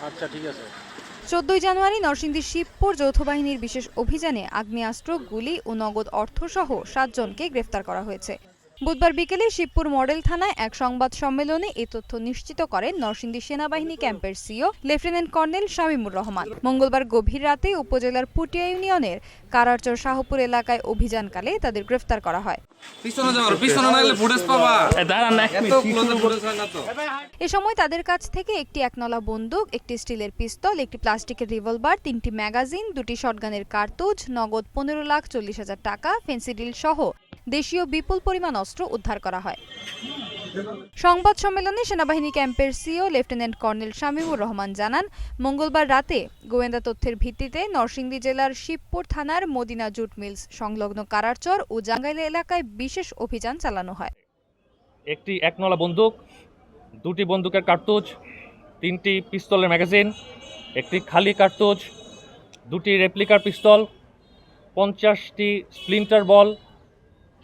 আচ্ছা ঠিক আছে। 14 জানুয়ারি নরসিংদী শিবপুর যৌথ বাহিনীর বিশেষ অভিযানে আগ্নেয়াস্ত্র, গুলি ও নগদ অর্থসহ 7 জনকে গ্রেফতার করা হয়েছে। বুধবার বিকেলে শিবপুর মডেল থানায় এক সংবাদ সম্মেলনে এ তথ্য নিশ্চিত করেন নরসিংদী সেনাবাহিনী ক্যাম্পের CO lieutenant colonel Shamimur Rahman. মঙ্গলবার গভীর রাতে উপজেলার পুটিয়া ইউনিয়নের কারারচর শাহপুর এলাকায় অভিযানকালে তাদের গ্রেফতার করা হয়। এ সময় তাদের কাছ থেকে একটি একনলা বন্দুক, একটি স্টিলের পিস্তল, একটি প্লাস্টিকের রিভলভার, 3টি ম্যাগাজিন, 2টি শটগানের কার্তুজ, নগদ 15,40,000 টাকা, ফেন্সিডিল সহ দেশীয় বিপুল পরিমাণ অস্ত্র উদ্ধার করা হয়। সংবাদ সম্মেলনে সেনাবাহিনী ক্যাম্পের CO lieutenant colonel Shamimur Rahman জানান, মঙ্গলবার রাতে গোয়েন্দা তথ্যের ভিত্তিতে নরসিংদী জেলার শিবপুর থানার মদিনা জুট মিলস সংলগ্ন কারারচর ও জাঙ্গাইলা এলাকায় বিশেষ অভিযান চালানো হয়। একটি একনলা বন্দুক, 2টি বন্দুকের কার্তুজ, 3টি পিস্তলের ম্যাগাজিন, একটি খালি কার্তুজ, 2টি রেপ্লিকার পিস্তল, 50টি স্প্লিন্টার বল,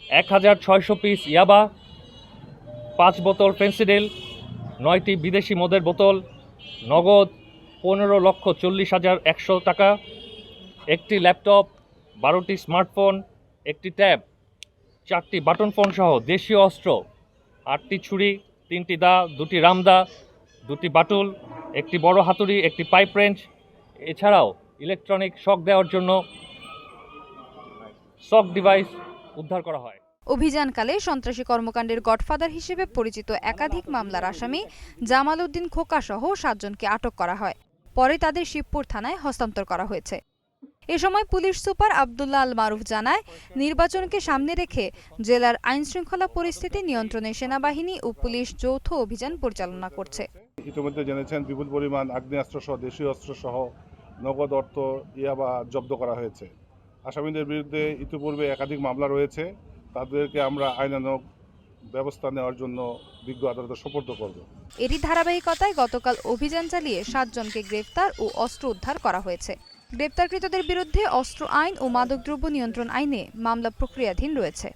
1600 পিস ইয়াবা, 5 বোতল ফেন্সিডিল, 9টি বিদেশি মদের বোতল, নগদ 15,40,100 টাকা, একটি ল্যাপটপ, 12টি স্মার্টফোন, একটি ট্যাব, 4টি বাটন ফোন সহ দেশীয় অস্ত্র, 8টি ছুরি, 3টি দা, 2টি রামদা, 2টি বাটুল, একটি বড় হাতুড়ি, একটি পাইপ রেঞ্চ, এছাড়াও ইলেকট্রনিক শক দেওয়ার জন্য শক ডিভাইস উদ্ধার করা হয়। অভিযানকালে সন্ত্রাসী কর্মকাণ্ডের গডফাদার হিসেবে পরিচিত একাধিক মামলার আসামি জামাল উদ্দিন খোকা সহ 7 জনকে আটক করা হয়। পরে তাদের শিবপুর থানায় হস্তান্তর করা হয়েছে। এ সময় পুলিশ সুপার আব্দুল্লাহ আল মারুফ জানায়, নির্বাচনকে সামনে রেখে জেলার আইনশৃঙ্খলা পরিস্থিতি নিয়ন্ত্রণে সেনাবাহিনী ও পুলিশ যৌথ অভিযান পরিচালনা করছে। ইতিমধ্যে জেনেছেন বিপুল পরিমাণ আগ্নেয়াস্ত্র সহ দেশীয় অস্ত্র সহ নগদ অর্থ ইয়াবা জব্দ করা হয়েছে। আসামিদের বিরুদ্ধে ইতিপূর্বে একাধিক মামলা রয়েছে, তাদেরকে আমরা আইনানুগ ব্যবস্থা নেওয়ার জন্য বিজ্ঞ আদালতে সোপর্দ করব। এরই ধারাবাহিকতায় গতকাল অভিযান চালিয়ে 7 জনকে গ্রেফতার ও অস্ত্র উদ্ধার করা হয়েছে। গ্রেপ্তারকৃতদের বিরুদ্ধে অস্ত্র আইন ও মাদকদ্রব্য নিয়ন্ত্রণ আইনে মামলা প্রক্রিয়াধীন রয়েছে।